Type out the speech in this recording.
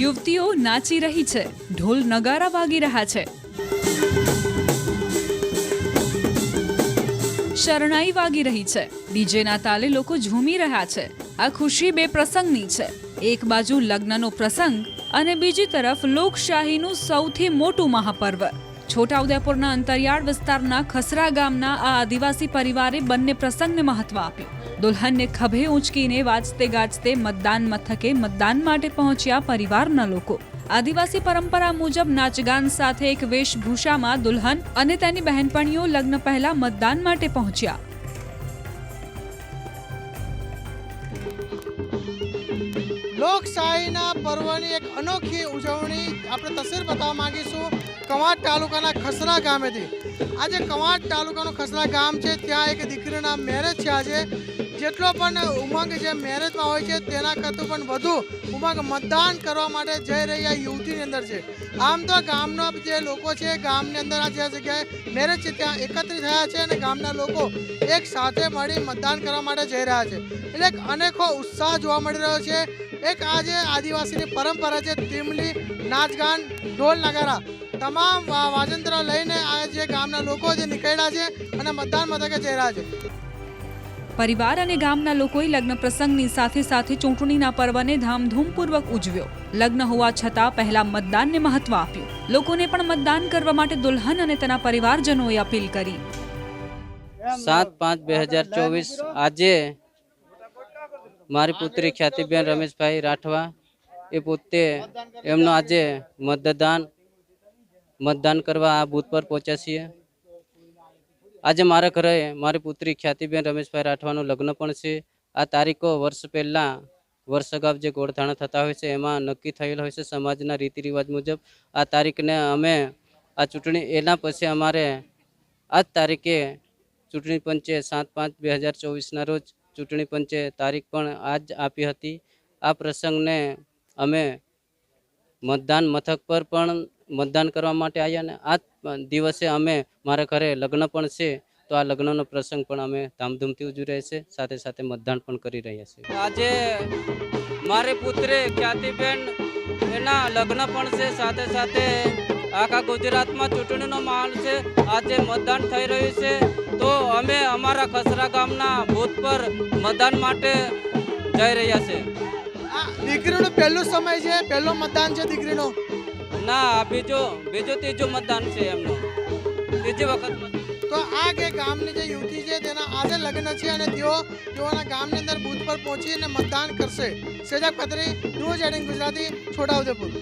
યુવતીઓ નાચી રહી છે, ઢોલ નગારા વાગી રહ્યા છે, શરણાઈ વાગી રહી છે, ડીજેના તાલે લોકો ઝૂમી રહ્યા છે। આ ખુશી બે પ્રસંગની છે। એક બાજુ લગ્નનો પ્રસંગ અને બીજી તરફ લોકશાહીનું સૌથી મોટું મહાપર્વ। છોટાઉદેપુરના અંતરિયાળ વિસ્તારના ખસરા ગામના આ આદિવાસી પરિવારે બંને પ્રસંગને મહત્વ આપ્યું। દુલ્હનને ખભે ઊંચકીને વાજતે ગાજતે મતદાન મથકે મતદાન માટે પહોંચ્યા પરિવારના લોકો। આદિવાસી પરંપરા મુજબ નાચગાન સાથે એક વેશભૂષામાં દુલ્હન અને તેની બહેનપણીઓ લગ્ન પહેલા મતદાન માટે પહોંચ્યા। લોકશાહીના પર્વની એક અનોખી ઉજવણી આપણે તસવીર બતાવવા માંગીશું કવાંટ તાલુકાના ખસરા ગામેથી। આજે કવાંટ તાલુકાનું ખસરા ગામ છે, ત્યાં એક દીકરીના મેરેજ છે। આજે જેટલો પણ ઉમંગ જે મેરેજમાં હોય છે તેના કરતાં પણ વધુ ઉમંગ મતદાન કરવા માટે જઈ રહ્યા યુવતીની અંદર છે। આમ તો ગામના જે લોકો છે, ગામની અંદર આ જે જગ્યાએ મેરેજ છે ત્યાં એકત્રિત થયા છે અને ગામના લોકો એક સાથે મળી મતદાન કરવા માટે જઈ રહ્યા છે। એટલે એક અનેકો ઉત્સાહ જોવા મળી રહ્યો છે। એક આજે આદિવાસીની પરંપરા છે, ટીમલી નાચગાન ઢોલ નગારા તમામ વાજંત્ર લઈને આ જે ગામના લોકો જે નીકળ્યા છે અને મતદાન મથકે જઈ રહ્યા છે। પરિવાર અને ગામના લોકોએ લગ્ન પ્રસંગની સાથે સાથે ચૂંટણીના પર્વને ધામધૂમપૂર્વક ઉજવ્યો। લગ્ન હોવા છતાં પહેલા મતદાનને મહત્વ આપ્યું। લોકોને પણ મતદાન કરવા માટે દુલ્હન અને તેના પરિવારજનોએ અપીલ કરી। 7/5/2024 આજે મારી પુત્રી ખ્યાતિબેન રમેશભાઈ રાઠવા એ પોતે એમનો આજે મતદાન કરવા આ બૂથ પર પહોંચ્યા છીએ। આજે મારા ઘરે મારી પુત્રી ખ્યાતિબેન રમેશભાઈ રાઠવાનું લગ્ન પણ છે। આ તારીખો વર્ષ અગાઉ જે ગોળધાણા થતા હોય છે એમાં નક્કી થયેલ હોય છે સમાજના રીતિ રિવાજ મુજબ। આ તારીખને અમે આ ચૂંટણી એના પછી અમારે આ જ તારીખે ચૂંટણી પંચે 7/5/2024ના રોજ ચૂંટણી પંચે તારીખ પણ આજ આપી હતી। આ પ્રસંગને અમે મતદાન મથક પર પણ મતદાન કરવા માટે આવ્યા અને આ દિવસે અમે મારા ઘરે લગ્ન પણ છે, તો આ લગ્નનો પ્રસંગ પણ અમે ધામધૂમથી ઉજવી રહ્યા છે, સાથે સાથે મતદાન પણ કરી રહ્યા છીએ। આજે મારી પુત્રી ખ્યાતિબેન એના લગ્ન પણ છે, સાથે સાથે આખા ગુજરાતમાં ચૂંટણીનો માહોલ છે। આજે મતદાન થઈ રહ્યું છે, તો અમે અમારા ખસરા ગામના બૂથ પર મતદાન માટે જઈ રહ્યા છે। આ દીકરીનું પહેલું સમય છે, પહેલો મતદાન છે દીકરીનો? ના, ત્રીજું મતદાન છે એમનું, ત્રીજી વખત મતદાન। તો આ કે ગામની જે યુવતી છે તેના આજે લગ્ન છે અને તેઓના ગામની અંદર બૂથ પર પહોંચીને મતદાન કરશે। સેજબ ખત્રી, ન્યૂઝ 18 ગુજરાતી, છોટાઉદેપુર।